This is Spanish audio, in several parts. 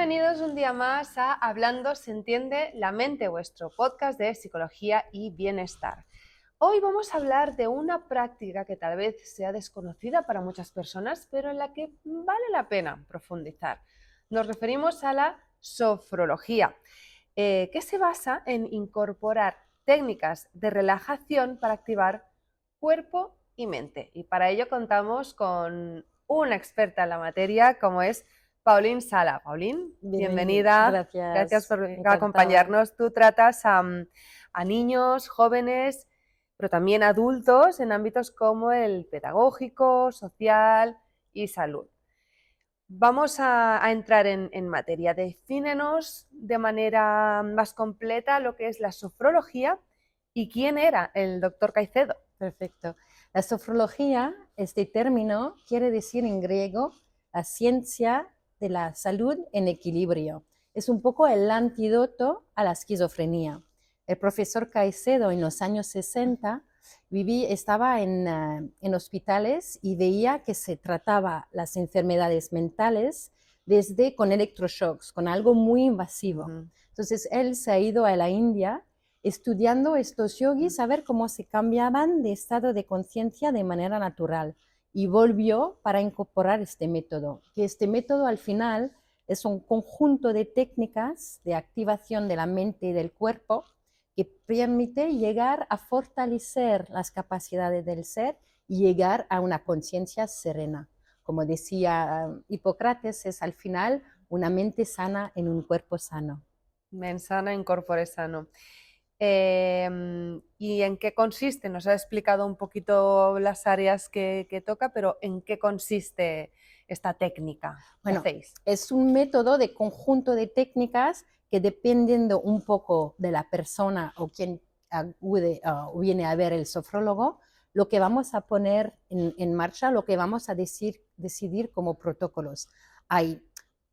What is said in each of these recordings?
Bienvenidos un día más a Hablando se entiende la mente, vuestro podcast de psicología y bienestar. Hoy vamos a hablar de una práctica que tal vez sea desconocida para muchas personas, pero en la que vale la pena profundizar. Nos referimos a la sofrología, que se basa en incorporar técnicas de relajación para activar cuerpo y mente. Y para ello contamos con una experta en la materia, como es Pauline Sala. Pauline, bienvenida. Gracias por encantada. acompañarnos. Tú tratas a niños, jóvenes, pero también adultos en ámbitos como el pedagógico, social y salud. Vamos a entrar en materia. Defínenos de manera más completa lo que es la sofrología y quién era el doctor Caicedo. Perfecto. La sofrología, este término quiere decir en griego la ciencia de la salud en equilibrio. Es un poco el antídoto a la esquizofrenia. El profesor Caicedo en los años 60 estaba en hospitales y veía que se trataba las enfermedades mentales con electroshocks, con algo muy invasivo. Entonces él se ha ido a la India estudiando estos yogis a ver cómo se cambiaban de estado de conciencia de manera natural y volvió para incorporar este método, que este método al final es un conjunto de técnicas de activación de la mente y del cuerpo que permite llegar a fortalecer las capacidades del ser y llegar a una conciencia serena. Como decía Hipócrates, es al final una mente sana en un cuerpo sano. Mens sana in corpore sano. ¿Y en qué consiste? Nos ha explicado un poquito las áreas que toca, pero ¿en qué consiste esta técnica que Bueno, hacéis? es un método de conjunto de técnicas que dependiendo un poco de la persona o quien acude o viene a ver el sofrólogo, lo que vamos a poner en marcha, lo que vamos a decidir como protocolos. Hay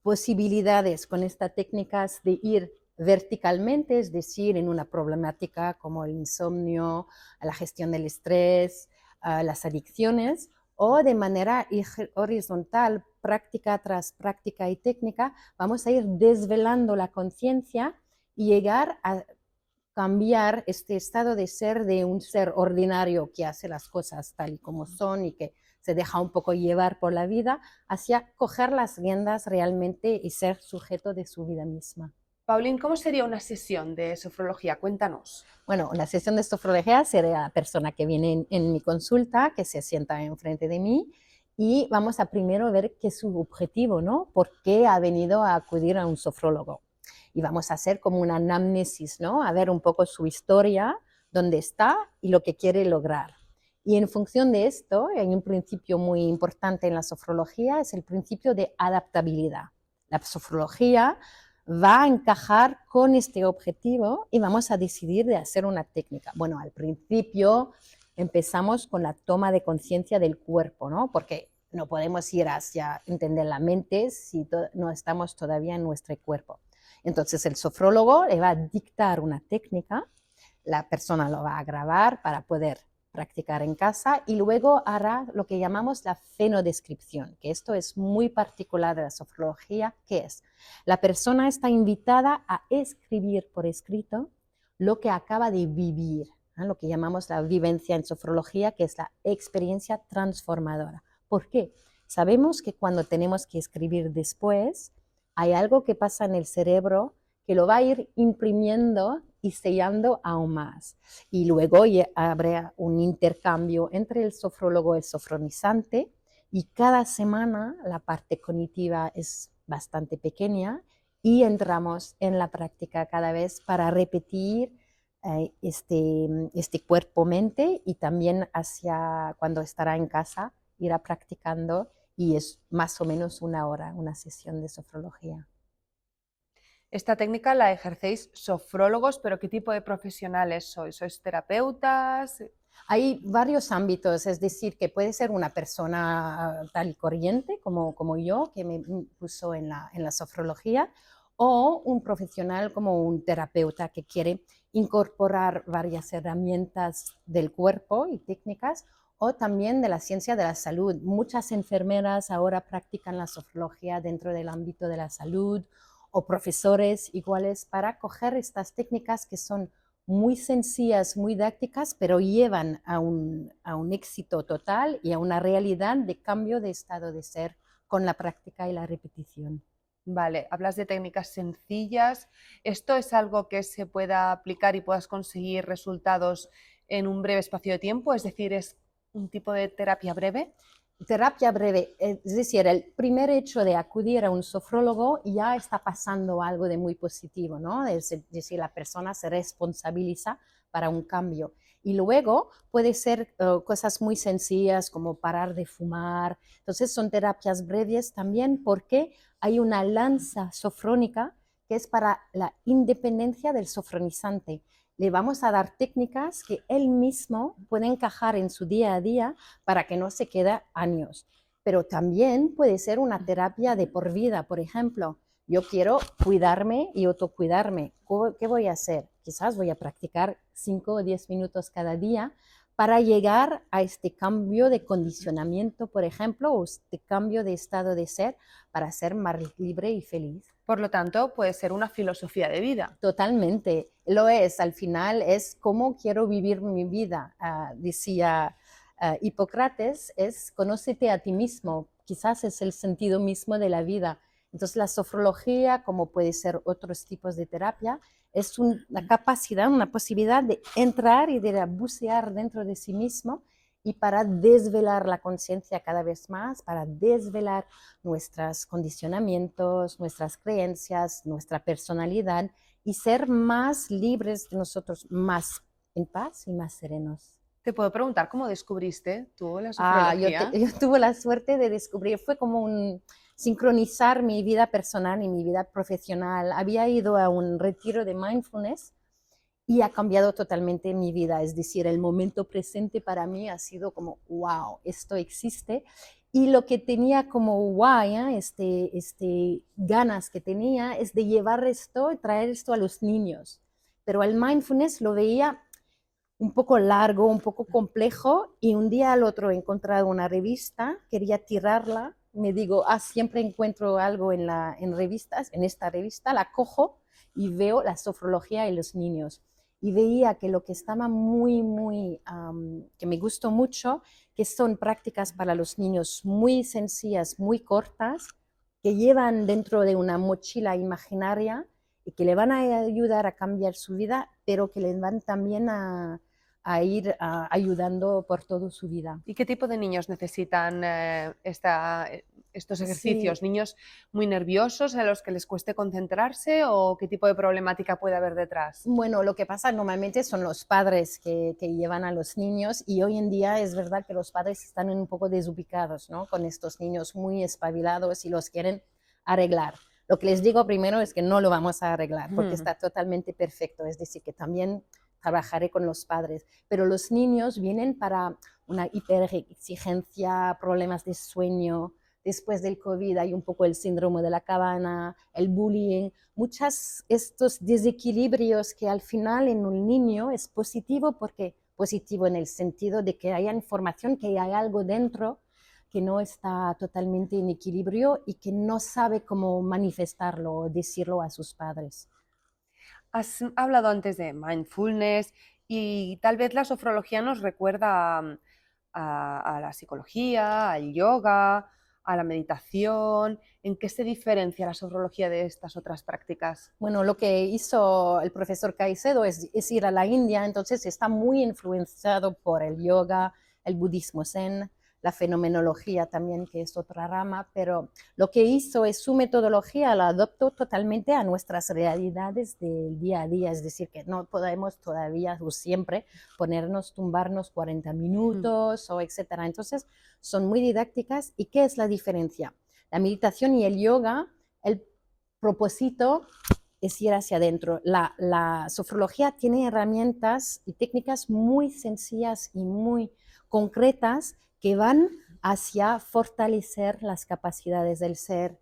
posibilidades con estas técnicas de ir verticalmente, es decir, en una problemática como el insomnio, la gestión del estrés, las adicciones, o de manera horizontal, práctica tras práctica y técnica, vamos a ir desvelando la conciencia y llegar a cambiar este estado de ser de un ser ordinario que hace las cosas tal y como son y que se deja un poco llevar por la vida, hacia coger las riendas realmente y ser sujeto de su vida misma. Pauline, ¿cómo sería una sesión de sofrología? Cuéntanos. Bueno, una sesión de sofrología sería la persona que viene en mi consulta, que se sienta enfrente de mí y vamos a primero ver qué es su objetivo, ¿no? ¿Por qué ha venido a acudir a un sofrólogo? Y vamos a hacer como una anamnesis, ¿no? A ver un poco su historia, dónde está y lo que quiere lograr. Y en función de esto, hay un principio muy importante en la sofrología, es el principio de adaptabilidad. La sofrología va a encajar con este objetivo y vamos a decidir de hacer una técnica. Bueno, al principio empezamos con la toma de conciencia del cuerpo, ¿no? Porque no podemos ir hacia entender la mente si no estamos todavía en nuestro cuerpo. Entonces el sofrólogo le va a dictar una técnica, la persona lo va a grabar para poder practicar en casa y luego hará lo que llamamos la fenodescripción, que esto es muy particular de la sofrología, que es la persona está invitada a escribir por escrito lo que acaba de vivir, ¿no? Lo que llamamos la vivencia en sofrología, que es la experiencia transformadora. ¿Por qué? Sabemos que cuando tenemos que escribir después, hay algo que pasa en el cerebro que lo va a ir imprimiendo y sellando aún más. Y luego habrá un intercambio entre el sofrólogo y el sofronizante y cada semana la parte cognitiva es bastante pequeña y entramos en la práctica cada vez para repetir este cuerpo-mente y también hacia cuando estará en casa irá practicando y es más o menos una hora, una sesión de sofrología. Esta técnica la ejercéis sofrólogos, pero ¿qué tipo de profesionales sois? ¿Sois terapeutas? Hay varios ámbitos, es decir, que puede ser una persona tal y corriente como yo, que me puso en la sofrología, o un profesional como un terapeuta que quiere incorporar varias herramientas del cuerpo y técnicas, o también de la ciencia de la salud. Muchas enfermeras ahora practican la sofrología dentro del ámbito de la salud, o profesores iguales para coger estas técnicas que son muy sencillas, muy didácticas, pero llevan a un éxito total y a una realidad de cambio de estado de ser con la práctica y la repetición. Vale, hablas de técnicas sencillas. ¿Esto es algo que se pueda aplicar y puedas conseguir resultados en un breve espacio de tiempo? Es decir, ¿es un tipo de terapia breve? Terapia breve, es decir, el primer hecho de acudir a un sofrólogo ya está pasando algo de muy positivo, ¿no? Es decir, la persona se responsabiliza para un cambio. Y luego puede ser cosas muy sencillas como parar de fumar. Entonces son terapias breves también porque hay una lanza sofrónica que es para la independencia del sofronizante. Le vamos a dar técnicas que él mismo puede encajar en su día a día para que no se quede años. Pero también puede ser una terapia de por vida, por ejemplo. Yo quiero cuidarme y autocuidarme. ¿Qué voy a hacer? Quizás voy a practicar 5 o 10 minutos cada día para llegar a este cambio de condicionamiento, por ejemplo, o este cambio de estado de ser para ser más libre y feliz. Por lo tanto, puede ser una filosofía de vida. Totalmente, lo es. Al final es cómo quiero vivir mi vida. Decía Hipócrates, es conócete a ti mismo. Quizás es el sentido mismo de la vida. Entonces la sofrología, como puede ser otros tipos de terapia, es una capacidad, una posibilidad de entrar y de bucear dentro de sí mismo y para desvelar la conciencia cada vez más, para desvelar nuestros condicionamientos, nuestras creencias, nuestra personalidad y ser más libres de nosotros, más en paz y más serenos. Te puedo preguntar cómo descubriste tú la Yo, sofrología. yo tuve la suerte de descubrir, fue como sincronizar mi vida personal y mi vida profesional. Había ido a un retiro de mindfulness y ha cambiado totalmente mi vida. Es decir, el momento presente para mí ha sido como, wow, esto existe. Y lo que tenía como guay, ganas que tenía es de llevar esto y traer esto a los niños. Pero el mindfulness lo veía un poco largo, un poco complejo, y un día al otro he encontrado una revista, quería tirarla, me digo, siempre encuentro algo en revistas, en esta revista, la cojo y veo la sofrología y los niños. Y veía que lo que estaba que me gustó mucho, que son prácticas para los niños muy sencillas, muy cortas, que llevan dentro de una mochila imaginaria y que le van a ayudar a cambiar su vida, pero que les van también a ir ayudando por toda su vida. ¿Y qué tipo de niños necesitan estos Sí, ejercicios? ¿Niños muy nerviosos a los que les cueste concentrarse o qué tipo de problemática puede haber detrás? bueno, lo que pasa normalmente son los padres que llevan a los niños y hoy en día es verdad que los padres están un poco desubicados, ¿no? Con estos niños muy espabilados y los quieren arreglar. Lo que les digo primero es que no lo vamos a arreglar porque está totalmente perfecto, es decir, que también trabajaré con los padres, pero los niños vienen para una hiperexigencia, problemas de sueño. Después del COVID hay un poco el síndrome de la cabana, el bullying, muchos estos desequilibrios que al final en un niño es positivo porque positivo en el sentido de que haya información, que hay algo dentro que no está totalmente en equilibrio y que no sabe cómo manifestarlo o decirlo a sus padres. Has hablado antes de mindfulness y tal vez la sofrología nos recuerda a la psicología, al yoga, a la meditación. ¿En qué se diferencia la sofrología de estas otras prácticas? Bueno, lo que hizo el profesor Caicedo es ir a la India, entonces está muy influenciado por el yoga, el budismo zen, la fenomenología también, que es otra rama, pero lo que hizo es su metodología, la adoptó totalmente a nuestras realidades del día a día, es decir, que no podemos todavía o siempre ponernos, tumbarnos 40 minutos o etcétera. Entonces, son muy didácticas. ¿Y qué es la diferencia? La meditación y el yoga, el propósito es ir hacia adentro. La sofrología tiene herramientas y técnicas muy sencillas y muy concretas que van hacia fortalecer las capacidades del ser,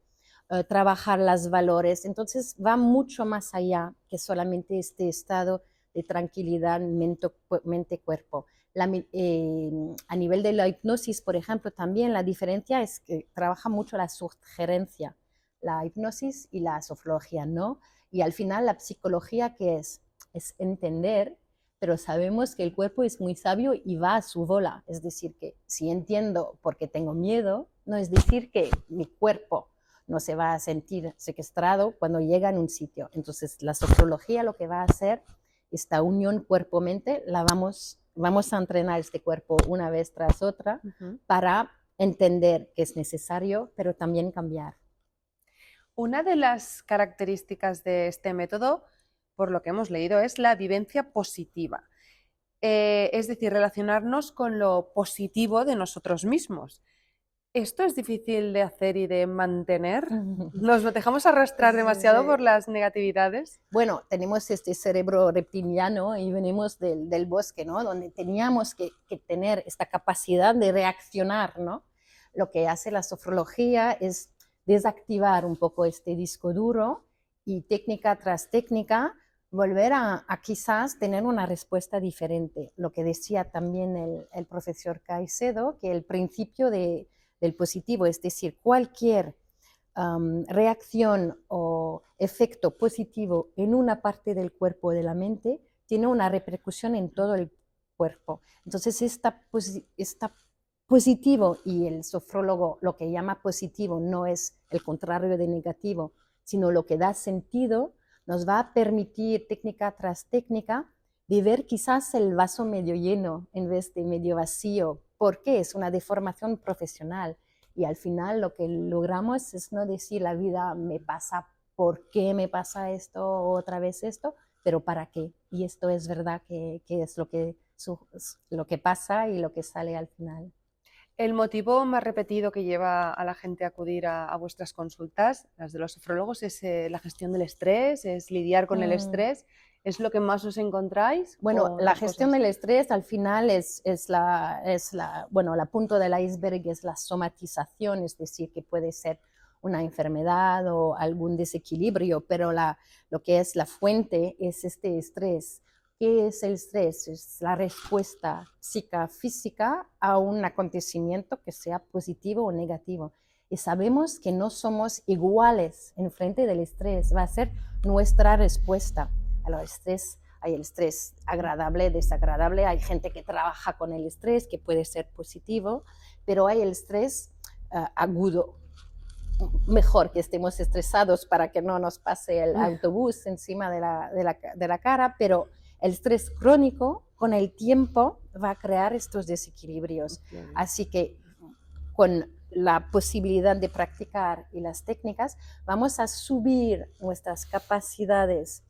trabajar los valores. Entonces va mucho más allá que solamente este estado de tranquilidad mente-cuerpo. A nivel de la hipnosis, por ejemplo, también la diferencia es que trabaja mucho la sugerencia. la hipnosis y la sofrología no. Y al final la psicología, ¿qué es? Es entender, pero sabemos que el cuerpo es muy sabio y va a su bola. Es decir, que si entiendo porque tengo miedo, no es decir que mi cuerpo no se va a sentir secuestrado cuando llega en un sitio. Entonces, la sofrología lo que va a hacer, esta unión cuerpo-mente, vamos a entrenar este cuerpo una vez tras otra para entender que es necesario, pero también cambiar. Una de las características de este método, por lo que hemos leído, es la vivencia positiva. Es decir, relacionarnos con lo positivo de nosotros mismos. ¿Esto es difícil de hacer y de mantener? ¿Nos dejamos arrastrar demasiado por las negatividades? Bueno, tenemos este cerebro reptiliano y venimos del bosque, ¿no? Donde teníamos que tener esta capacidad de reaccionar, ¿no? Lo que hace la sofrología es desactivar un poco este disco duro y técnica tras técnica volver a quizás tener una respuesta diferente. Lo que decía también el profesor Caicedo, que el principio del positivo, es decir, cualquier reacción o efecto positivo en una parte del cuerpo o de la mente tiene una repercusión en todo el cuerpo. Entonces, está positivo, y el sofrólogo lo que llama positivo no es el contrario de negativo, sino lo que da sentido, nos va a permitir técnica tras técnica de ver quizás el vaso medio lleno en vez de medio vacío, porque es una deformación profesional. Y al final lo que logramos es no decir la vida me pasa, ¿por qué me pasa esto otra vez esto? Pero ¿para qué? Y esto es verdad que es lo que pasa y lo que sale al final. El motivo más repetido que lleva a la gente a acudir a vuestras consultas, las de los sofrólogos, es la gestión del estrés, es lidiar con el estrés. ¿Es lo que más os encontráis? Bueno, la gestión del estrés al final bueno, la punta del iceberg es la somatización, es decir, que puede ser una enfermedad o algún desequilibrio, pero lo que es la fuente es este estrés. ¿Qué es el estrés? Es la respuesta psicofísica a un acontecimiento que sea positivo o negativo. Y sabemos que no somos iguales en frente del estrés, va a ser nuestra respuesta al estrés. Hay el estrés agradable, desagradable, hay gente que trabaja con el estrés, que puede ser positivo, pero hay el estrés agudo. Mejor que estemos estresados para que no nos pase el autobús encima de la cara, pero el estrés crónico con el tiempo va a crear estos desequilibrios. Así que con la posibilidad de practicar y las técnicas, vamos a subir nuestras capacidades,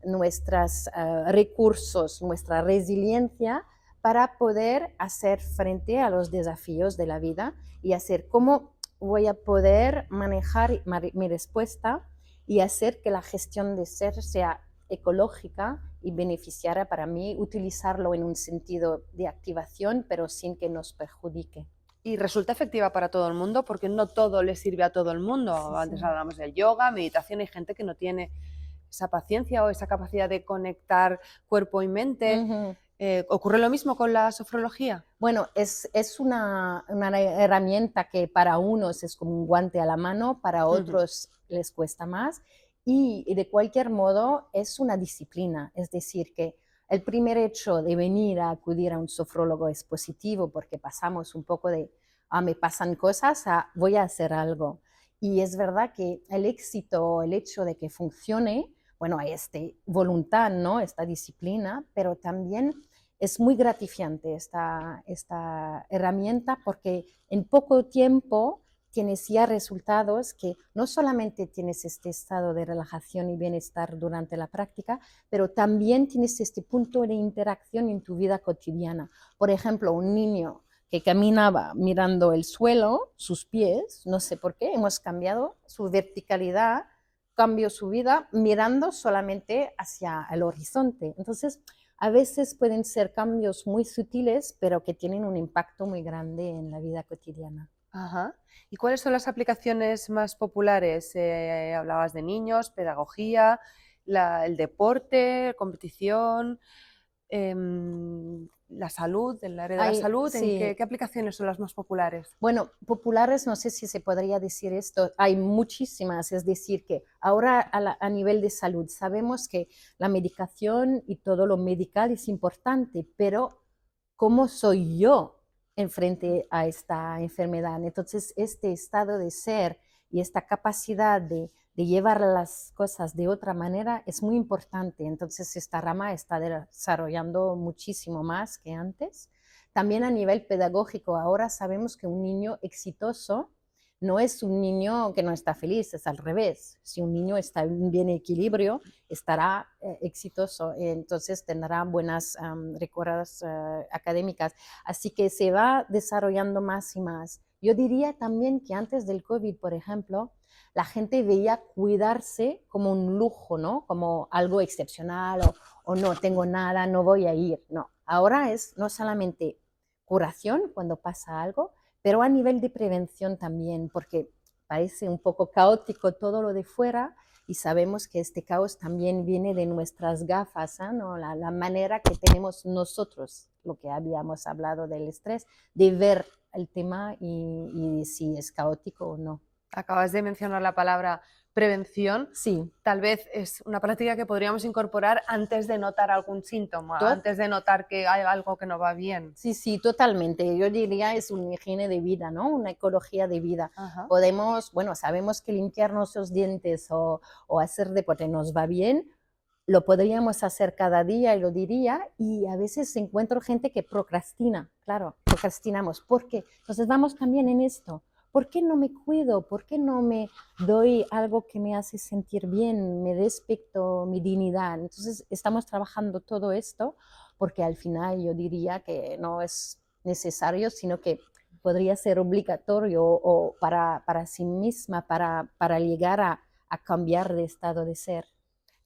nuestros recursos, nuestra resiliencia para poder hacer frente a los desafíos de la vida y hacer cómo voy a poder manejar mi respuesta y hacer que la gestión de ser sea ecológica y beneficiaria para mí, utilizarlo en un sentido de activación, pero sin que nos perjudique. Y resulta efectiva para todo el mundo, porque no todo le sirve a todo el mundo. Sí, antes sí. Hablamos del yoga, meditación, hay gente que no tiene esa paciencia o esa capacidad de conectar cuerpo y mente. ¿Ocurre lo mismo con la sofrología? Bueno, es una herramienta que para unos es como un guante a la mano, para otros les cuesta más, y de cualquier modo es una disciplina, es decir, que el primer hecho de venir a acudir a un sofrólogo es positivo porque pasamos un poco de, me pasan cosas, a voy a hacer algo. Y es verdad que el éxito, el hecho de que funcione, bueno, hay voluntad, ¿no? Esta disciplina, pero también es muy gratificante esta herramienta porque en poco tiempo tienes ya resultados que no solamente tienes este estado de relajación y bienestar durante la práctica, pero también tienes este punto de interacción en tu vida cotidiana. Por ejemplo, un niño que caminaba mirando el suelo, sus pies, no sé por qué, hemos cambiado su verticalidad, cambió su vida mirando solamente hacia el horizonte. Entonces, a veces pueden ser cambios muy sutiles, pero que tienen un impacto muy grande en la vida cotidiana. Ajá. ¿Y cuáles son las aplicaciones más populares? Hablabas de niños, pedagogía, el deporte, competición, la salud, en el área de la salud, ¿en Sí. qué aplicaciones son las más populares? Bueno, populares, no sé si se podría decir esto, hay muchísimas, es decir, que ahora a nivel de salud sabemos que la medicación y todo lo medical es importante, pero ¿cómo soy yo en frente a esta enfermedad? Entonces, este estado de ser y esta capacidad de llevar las cosas de otra manera es muy importante. Entonces, esta rama está desarrollando muchísimo más que antes. También a nivel pedagógico, ahora sabemos que un niño exitoso no es un niño que no está feliz, es al revés. Si un niño está en bien equilibrio, estará exitoso, entonces tendrá buenas recuerdas académicas. Así que se va desarrollando más y más. Yo diría también que antes del COVID, por ejemplo, la gente veía cuidarse como un lujo, ¿no? Como algo excepcional o no tengo nada, no voy a ir. No, ahora es no solamente curación cuando pasa algo, pero a nivel de prevención también, porque parece un poco caótico todo lo de fuera y sabemos que este caos también viene de nuestras gafas, ¿eh? ¿No? La manera que tenemos nosotros, lo que habíamos hablado del estrés, de ver el tema y si es caótico o no. Acabas de mencionar la palabra prevención. Sí. Tal vez es una práctica que podríamos incorporar antes de notar algún síntoma, Tot antes de notar que hay algo que no va bien. Sí, sí, totalmente. Yo diría es una higiene de vida, ¿no? Una ecología de vida. Ajá. Podemos, bueno, sabemos que limpiar nuestros dientes o hacer deporte nos va bien, lo podríamos hacer cada día y lo diría, y a veces encuentro gente que procrastina, claro, procrastinamos. ¿Por qué? Entonces vamos también en esto. ¿Por qué no me cuido? ¿Por qué no me doy algo que me hace sentir bien, me respecto mi dignidad? Entonces estamos trabajando todo esto porque al final yo diría que no es necesario, sino que podría ser obligatorio o para sí misma, para llegar a cambiar de estado de ser.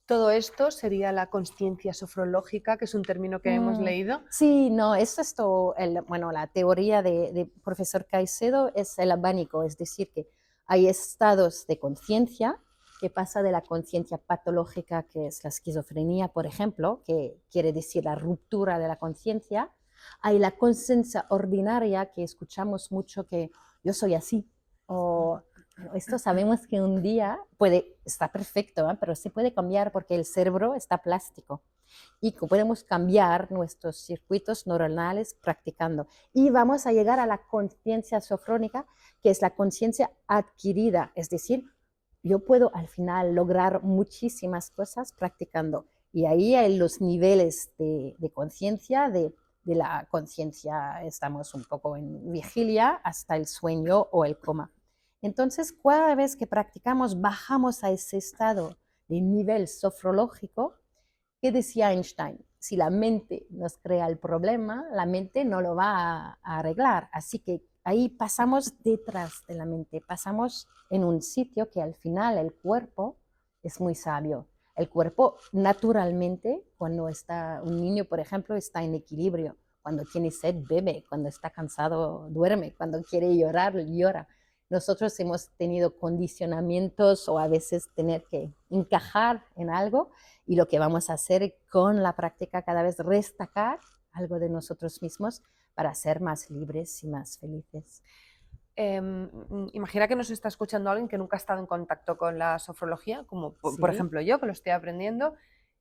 Todo esto sería la consciencia sofrológica, que es un término que hemos leído. Sí, no, es esto, bueno, la teoría de profesor Caicedo es el abanico, es decir, que hay estados de conciencia que pasa de la conciencia patológica, que es la esquizofrenia, por ejemplo, que quiere decir la ruptura de la conciencia. Hay la conciencia ordinaria, que escuchamos mucho que yo soy así, o esto sabemos que un día está perfecto, ¿eh? Pero se puede cambiar porque el cerebro está plástico y que podemos cambiar nuestros circuitos neuronales practicando. Y vamos a llegar a la conciencia sofrónica, que es la conciencia adquirida, es decir, yo puedo al final lograr muchísimas cosas practicando. Y ahí hay los niveles de conciencia, de la conciencia, estamos un poco en vigilia, hasta el sueño o el coma. Entonces, cada vez que practicamos, bajamos a ese estado de nivel sofrológico. ¿Qué decía Einstein? Si la mente nos crea el problema, la mente no lo va a arreglar. Así que ahí pasamos detrás de la mente, pasamos en un sitio que al final el cuerpo es muy sabio. El cuerpo naturalmente, cuando está un niño, por ejemplo, está en equilibrio. Cuando tiene sed, bebe. Cuando está cansado, duerme. Cuando quiere llorar, llora. Nosotros hemos tenido condicionamientos o a veces tener que encajar en algo, y lo que vamos a hacer con la práctica cada vez destacar algo de nosotros mismos para ser más libres y más felices. Imagina que nos está escuchando alguien que nunca ha estado en contacto con la sofrología, como por Sí, ejemplo yo, que lo estoy aprendiendo,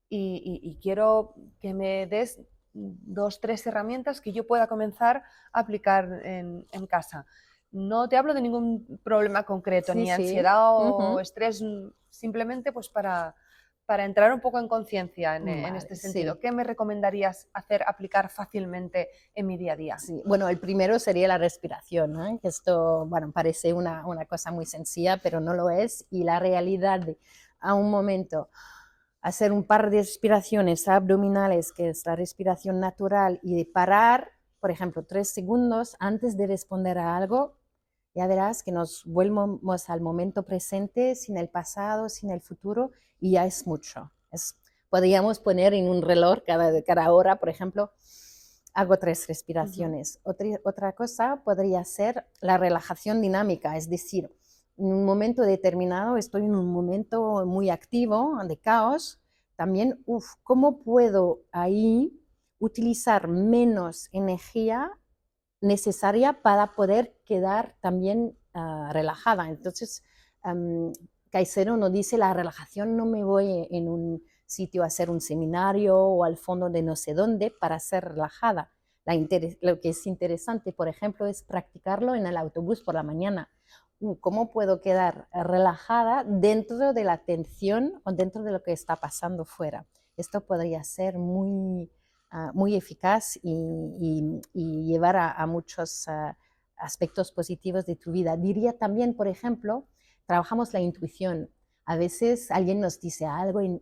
y quiero que me des 2, 3 herramientas que yo pueda comenzar a aplicar en casa. No te hablo de ningún problema concreto, sí, ni sí. ansiedad o Ujú. estrés, simplemente pues para entrar un poco en conciencia en Vale, este sentido. sí. ¿Qué me recomendarías hacer, aplicar fácilmente en mi día a día? Sí, bueno, el primero sería la respiración, ¿eh? Que esto, bueno, parece una cosa muy sencilla, pero no lo es. Y la realidad de a un momento hacer un par de respiraciones abdominales, que es la respiración natural, y de parar, por ejemplo, 3 segundos antes de responder a algo, ya verás que nos volvemos al momento presente, sin el pasado, sin el futuro, y ya es mucho. Podríamos poner en un reloj cada hora, por ejemplo, hago 3 respiraciones. Otra cosa podría ser la relajación dinámica, es decir, en un momento determinado estoy en un momento muy activo, de caos, también, ¿cómo puedo ahí utilizar menos energía necesaria para poder quedar también relajada. Entonces, Caicedo nos dice, la relajación no me voy en un sitio a hacer un seminario o al fondo de no sé dónde para ser relajada. Lo que es interesante, por ejemplo, es practicarlo en el autobús por la mañana. ¿Cómo puedo quedar relajada dentro de la atención o dentro de lo que está pasando fuera? Esto podría ser muy eficaz y llevar a muchos aspectos positivos de tu vida. Diría también, por ejemplo, trabajamos la intuición. A veces alguien nos dice algo y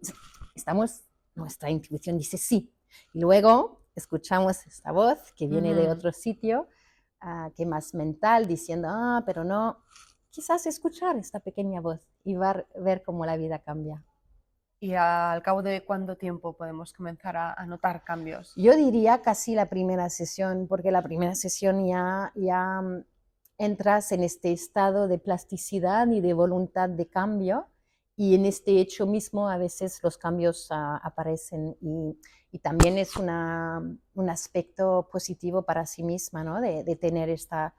nuestra intuición dice sí. Y luego escuchamos esta voz que viene de otro sitio, que más mental, diciendo, pero no. Quizás escuchar esta pequeña voz y ver cómo la vida cambia. ¿Y al cabo de cuánto tiempo podemos comenzar a notar cambios? Yo diría casi la primera sesión, porque la primera sesión ya entras en este estado de plasticidad y de voluntad de cambio, y en este hecho mismo a veces los cambios aparecen, y también es un aspecto positivo para sí misma, ¿no? de tener esta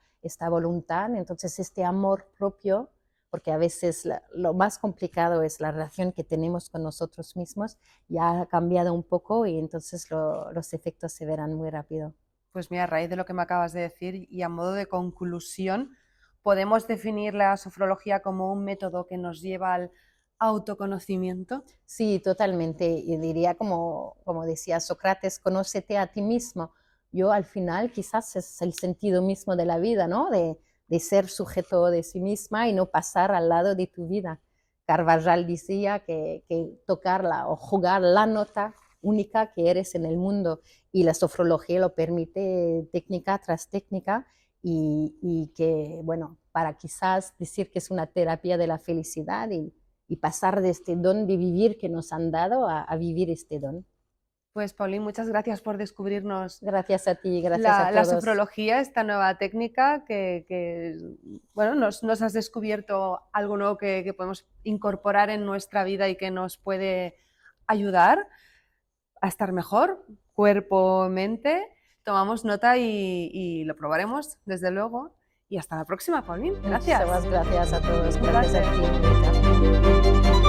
voluntad. Entonces este amor propio, porque a veces lo más complicado es la relación que tenemos con nosotros mismos, ya ha cambiado un poco y entonces los efectos se verán muy rápido. Pues mira, a raíz de lo que me acabas de decir y a modo de conclusión, ¿podemos definir la sofrología como un método que nos lleva al autoconocimiento? Sí, totalmente. Y diría, como decía Sócrates, conócete a ti mismo. Yo al final quizás es el sentido mismo de la vida, ¿no? De ser sujeto de sí misma y no pasar al lado de tu vida. Carvajal decía que tocarla o jugar la nota única que eres en el mundo, y la sofrología lo permite técnica tras técnica, y que, bueno, para quizás decir que es una terapia de la felicidad y pasar de este don de vivir que nos han dado a vivir este don. Pues Pauline, muchas gracias por descubrirnos Gracias a ti, gracias a la todos. sofrología, esta nueva técnica que bueno, nos has descubierto algo nuevo que podemos incorporar en nuestra vida y que nos puede ayudar a estar mejor, cuerpo, mente. Tomamos nota y lo probaremos, desde luego. Y hasta la próxima, Pauline. Gracias. Muchísimas gracias a todos. Un Gracias placer. a ti.